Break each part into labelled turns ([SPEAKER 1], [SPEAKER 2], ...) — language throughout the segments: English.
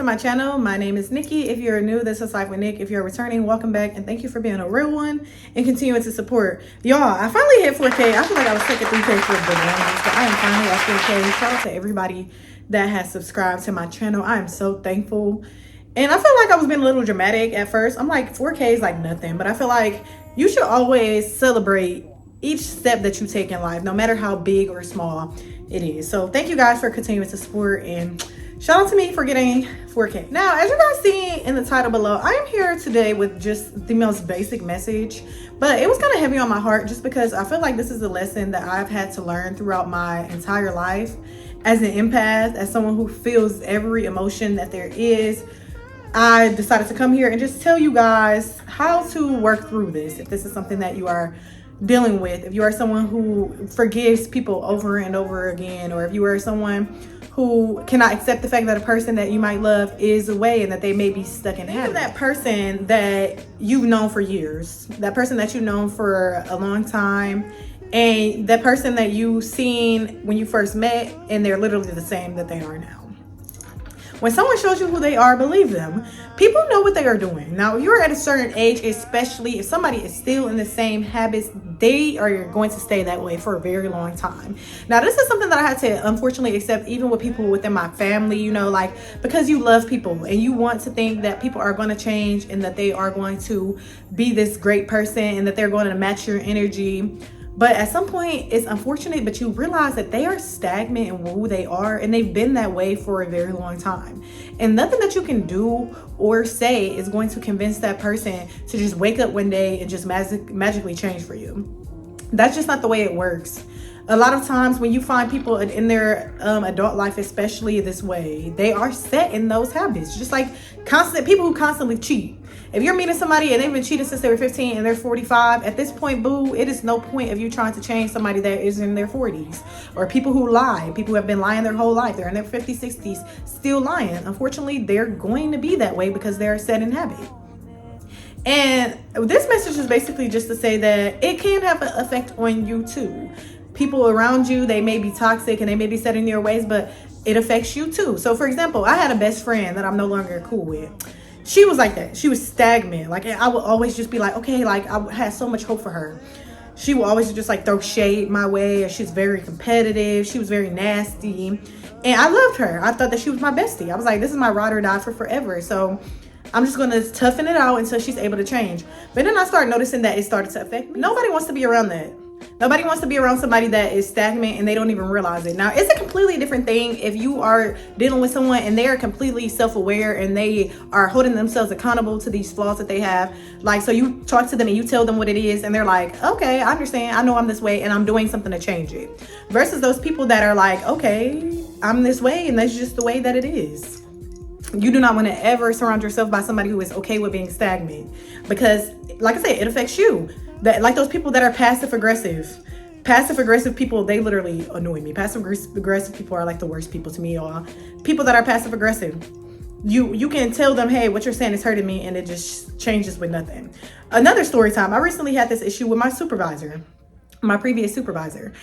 [SPEAKER 1] to my channel. My name is Nikki. If you're new, this is Life with Nick. If you're returning, welcome back, and thank you for being a real one and continuing to support. Y'all, I finally hit 4K. I feel like I was stuck at 3K for the longest, but I am finally at 4K. Shout out to everybody that has subscribed to my channel. I am so thankful. And I feel like I was being a little dramatic at first. I'm like, 4K is like nothing, but I feel like you should always celebrate each step that you take in life, no matter how big or small it is. So thank you guys for continuing to support, and shout out to me for getting 4K. Now, as you guys see in the title below, I am here today with just the most basic message, but it was kind of heavy on my heart just because I feel like this is a lesson that I've had to learn throughout my entire life as an empath, as someone who feels every emotion that there is. I decided to come here and just tell you guys how to work through this. If this is something that you are dealing with, if you are someone who forgives people over and over again, or if you are someone who cannot accept the fact that a person that you might love is away and that they may be stuck in heaven. That person that you've known for years, that person that you've known for a long time, and that person that you've seen when you first met, and they're literally the same that they are now. When someone shows you who they are, believe them. People know what they are doing. Now, if you're at a certain age, especially if somebody is still in the same habits, they are going to stay that way for a very long time. Now, this is something that I had to unfortunately accept even with people within my family, you know, like, because you love people and you want to think that people are going to change and that they are going to be this great person and that they're going to match your energy. But at some point, it's unfortunate, but you realize that they are stagnant in who they are, and they've been that way for a very long time. And nothing that you can do or say is going to convince that person to just wake up one day and just magically change for you. That's just not the way it works. A lot of times when you find people in their adult life, especially this way, they are set in those habits. Just like people who constantly cheat. If you're meeting somebody and they've been cheating since they were 15 and they're 45, at this point, boo, it is no point of you trying to change somebody that is in their 40s. Or people who lie, people who have been lying their whole life. They're in their 50s, 60s, still lying. Unfortunately, they're going to be that way because they're set in habit. And this message is basically just to say that it can have an effect on you too. People around you, they may be toxic and they may be set in their ways, but it affects you too. So for example, I had a best friend that I'm no longer cool with. She was like that. She was stagnant. Like, I would always just be like, okay, like, I had so much hope for her. She would always just like throw shade my way. She's very competitive. She was very nasty. And I loved her. I thought that she was my bestie. I was like, this is my ride or die for forever. So I'm just going to toughen it out until she's able to change. But then I started noticing that it started to affect me. Nobody wants to be around that. Nobody wants to be around somebody that is stagnant and they don't even realize it. Now, it's a completely different thing if you are dealing with someone and they are completely self-aware and they are holding themselves accountable to these flaws that they have. Like, so you talk to them and you tell them what it is and they're like, okay, I understand. I know I'm this way and I'm doing something to change it. Versus those people that are like, okay, I'm this way and that's just the way that it is. You do not want to ever surround yourself by somebody who is okay with being stagnant, because like I said, it affects you. That, like those people that are passive aggressive people, they literally annoy me. Passive aggressive people are like the worst people to me, y'all. People that are passive aggressive, you can tell them, hey, what you're saying is hurting me, and it just changes with nothing. Another story time. I recently had this issue with my supervisor, my previous supervisor.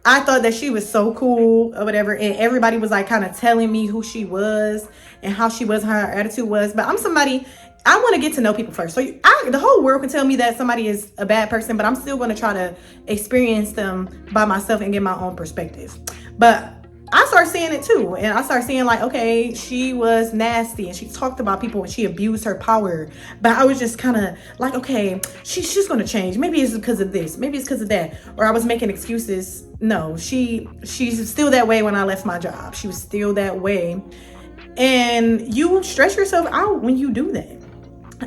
[SPEAKER 1] I thought that she was so cool or whatever, and everybody was like kind of telling me who she was and how she was, how her attitude was. But I'm somebody, I want to get to know people first. So the whole world can tell me that somebody is a bad person, but I'm still going to try to experience them by myself and get my own perspective. But I started seeing it too. And I started seeing like, okay, she was nasty and she talked about people and she abused her power. But I was just kind of like, okay, she's going to change. Maybe it's because of this. Maybe it's because of that. Or I was making excuses. No, she's still that way when I left my job. She was still that way. And you stress yourself out when you do that.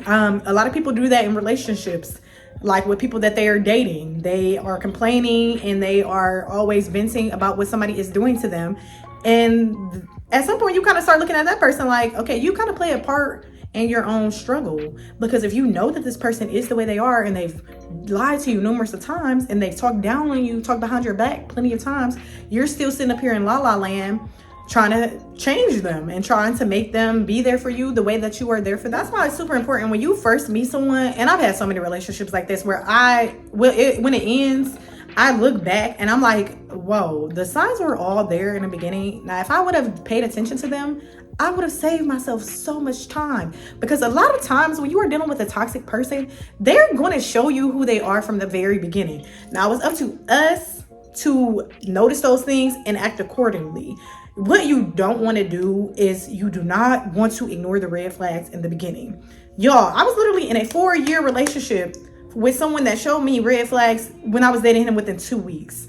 [SPEAKER 1] A lot of people do that in relationships, like with people that they are dating. They are complaining and they are always venting about what somebody is doing to them. And at some point you kind of start looking at that person like, okay, you kind of play a part in your own struggle, because if you know that this person is the way they are and they've lied to you numerous of times and they've talked down on you, talked behind your back plenty of times, you're still sitting up here in la la land trying to change them and trying to make them be there for you the way that you are there for them. That's why it's super important when you first meet someone. And I've had so many relationships like this where when it ends, I look back and I'm like, whoa, the signs were all there in the beginning. Now, if I would have paid attention to them, I would have saved myself so much time. Because a lot of times when you are dealing with a toxic person, they're going to show you who they are from the very beginning. Now it's up to us to notice those things and act accordingly. What you don't want to do is you do not want to ignore the red flags in the beginning. Y'all, I was literally in a 4-year relationship with someone that showed me red flags when I was dating him within 2 weeks.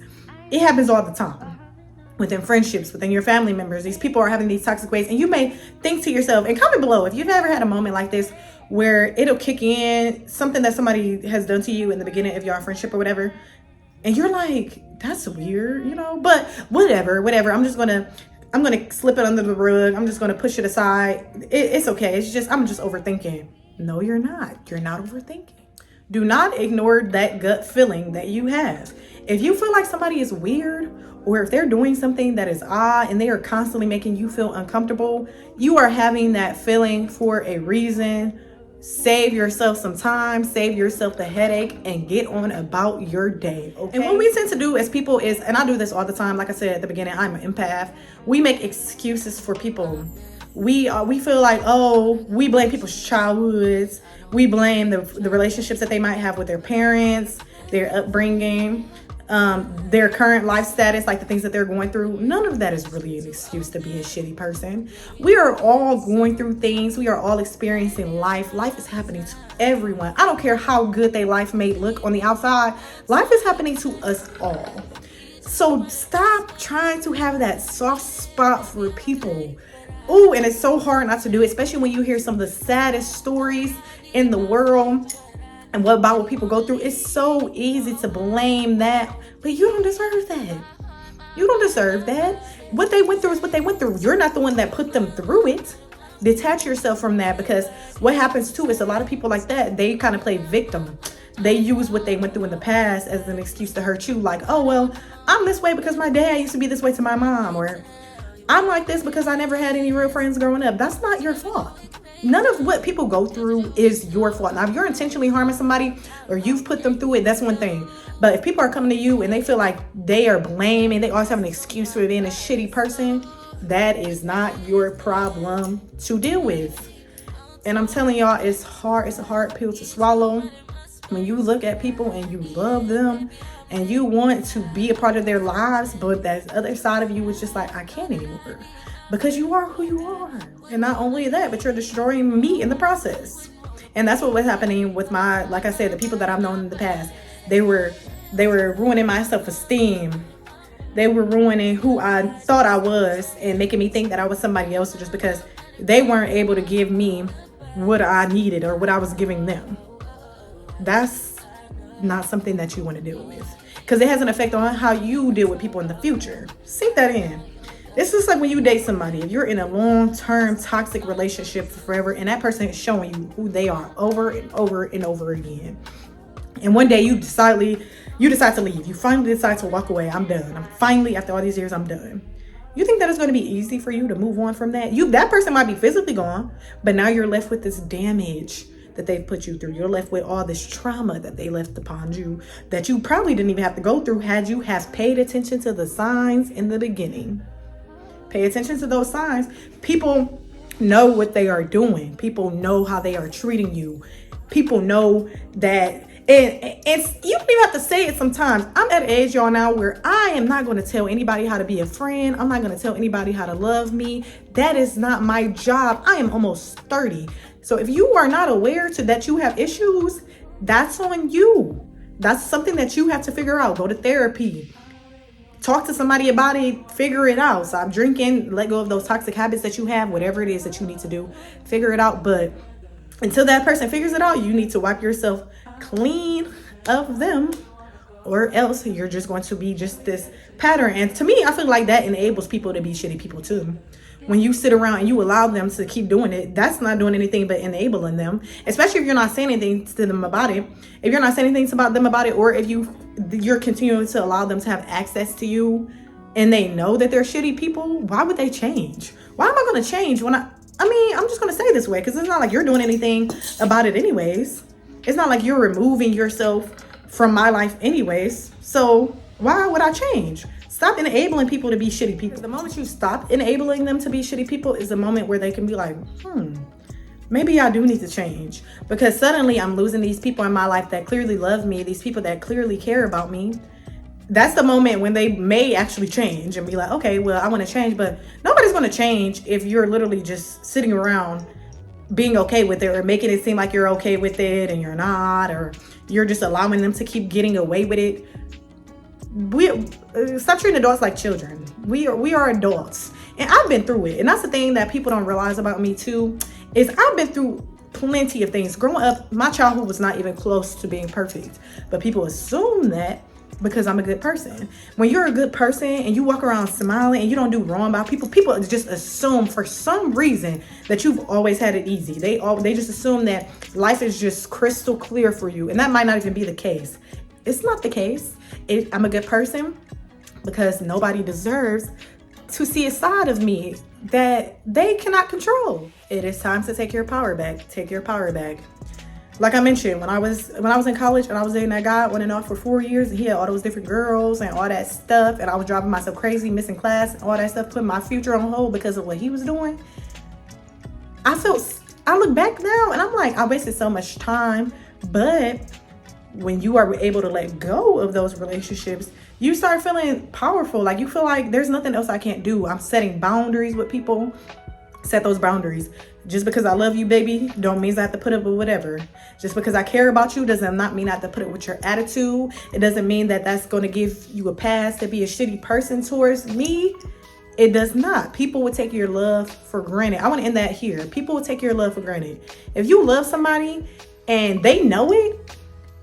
[SPEAKER 1] It happens all the time. Within friendships, within your family members, these people are having these toxic ways, and you may think to yourself, and comment below if you've ever had a moment like this where it'll kick in something that somebody has done to you in the beginning of your friendship or whatever, and you're like, that's weird, you know, but whatever, I'm gonna slip it under the rug. I'm just gonna push it aside. It's okay. I'm just overthinking. No, you're not. You're not overthinking. Do not ignore that gut feeling that you have. If you feel like somebody is weird, or if they're doing something that is odd and they are constantly making you feel uncomfortable, you are having that feeling for a reason. Save yourself some time, save yourself the headache, and get on about your day, okay? And what we tend to do as people is, and I do this all the time, like I said at the beginning, I'm an empath. We make excuses for people. We feel like, oh, we blame people's childhoods. We blame the relationships that they might have with their parents, their upbringing, their current life status, like the things that they're going through. None of that is really an excuse to be a shitty person. We are all going through things. We are all experiencing life. Life is happening to everyone. I don't care how good their life may look on the outside. Life is happening to us all. So stop trying to have that soft spot for people. Oh, and it's so hard not to do it, especially when you hear some of the saddest stories in the world. And what people go through. It's so easy to blame that, but you don't deserve that. You don't deserve that. What they went through is what they went through. You're not the one that put them through it. Detach yourself from that, because what happens too is a lot of people like that, they kind of play victim. They use what they went through in the past as an excuse to hurt you. Like, oh, well, I'm this way because my dad used to be this way to my mom, or I'm like this because I never had any real friends growing up. That's not your fault. None of what people go through is your fault. Now, if you're intentionally harming somebody or you've put them through it, that's one thing. But if people are coming to you and they feel like they are blaming, they always have an excuse for being a shitty person, that is not your problem to deal with. And I'm telling y'all, it's hard. It's a hard pill to swallow when you look at people and you love them and you want to be a part of their lives, but that other side of you is just like, I can't anymore. Because you are who you are. And not only that, but you're destroying me in the process. And that's what was happening with my, like I said, the people that I've known in the past. They were ruining my self-esteem. They were ruining who I thought I was and making me think that I was somebody else just because they weren't able to give me what I needed or what I was giving them. That's not something that you want to deal with, because it has an effect on how you deal with people in the future. Sink that in. This is like when you date somebody. If you're in a long-term toxic relationship forever and that person is showing you who they are over and over and over again, and one day you decide to leave. You finally decide to walk away. I'm done. After all these years, I'm done. You think that it's going to be easy for you to move on from that? That person might be physically gone, but now you're left with this damage that they've put you through. You're left with all this trauma that they left upon you that you probably didn't even have to go through had you have paid attention to the signs in the beginning. Pay attention to those signs. People know what they are doing. People know how they are treating you. People know that, and you don't even have to say it sometimes. I'm at an age, y'all, now where I am not going to tell anybody how to be a friend. I'm not going to tell anybody how to love me. That is not my job. I am almost 30. So if you are not aware that you have issues, that's on you. That's something that you have to figure out. Go to therapy. Talk to somebody about it, figure it out. Stop drinking, let go of those toxic habits that you have, whatever it is that you need to do, figure it out. But until that person figures it out, you need to wipe yourself clean of them, or else you're just going to be just this pattern. And to me, I feel like that enables people to be shitty people too. When you sit around and you allow them to keep doing it, that's not doing anything but enabling them, especially if you're not saying anything to them about it. If you're not saying anything about them about it, or if you're continuing to allow them to have access to you and they know that they're shitty people, why would they change? Why am I going to change when I'm just going to say this way, because it's not like you're doing anything about it anyways. It's not like you're removing yourself from my life anyways. So why would I change? Stop enabling people to be shitty people. The moment you stop enabling them to be shitty people is the moment where they can be like, maybe I do need to change, because suddenly I'm losing these people in my life that clearly love me, these people that clearly care about me. That's the moment when they may actually change and be like, okay, well, I want to change. But nobody's going to change if you're literally just sitting around being okay with it, or making it seem like you're okay with it and you're not, or you're just allowing them to keep getting away with it. Stop treating adults like children. We are adults, and I've been through it. And that's the thing that people don't realize about me too, is I've been through plenty of things. Growing up, my childhood was not even close to being perfect, but people assume that because I'm a good person. When you're a good person and you walk around smiling and you don't do wrong by people just assume for some reason that you've always had it easy. They just assume that life is just crystal clear for you, and that might not even be the case. It's not the case. I'm a good person because nobody deserves to see a side of me that they cannot control. It is time to take your power back. Take your power back. Like I mentioned, when I was in college and I was dating that guy on and off for 4 years, and he had all those different girls and all that stuff, and I was driving myself crazy, missing class, and all that stuff, putting my future on hold because of what he was doing. I look back now and I'm like, I wasted so much time. But when you are able to let go of those relationships, you start feeling powerful. Like you feel like there's nothing else I can't do. I'm setting boundaries with people. Set those boundaries. Just because I love you, baby, don't mean I have to put up with whatever. Just because I care about you doesn't not mean I have to put up with your attitude. It doesn't mean that that's going to give you a pass to be a shitty person towards me. It does not. People would take your love for granted. I want to end that here. People will take your love for granted. If you love somebody and they know it,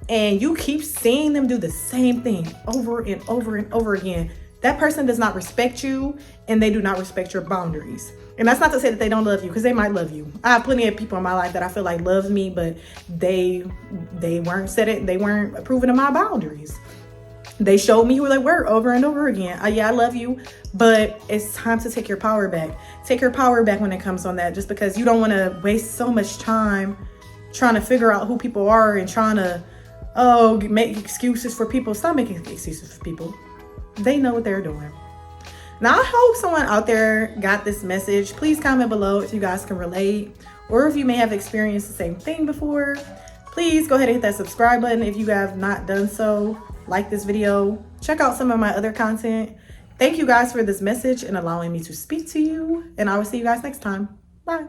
[SPEAKER 1] and you keep seeing them do the same thing over and over and over again, that person does not respect you, and they do not respect your boundaries. And that's not to say that they don't love you, because they might love you. I have plenty of people in my life that I feel like love me, but they weren't approving of my boundaries. They showed me who they were over and over again. Yeah, I love you, but it's time to take your power back. Take your power back when it comes on that, just because you don't want to waste so much time trying to figure out who people are and trying to make excuses for people. Stop making excuses for people. They know what they're doing. Now, I hope someone out there got this message. Please comment below if you guys can relate, or if you may have experienced the same thing before. Please go ahead and hit that subscribe button if you have not done so. Like this video. Check out some of my other content. Thank you guys for this message and allowing me to speak to you. And I will see you guys next time. Bye.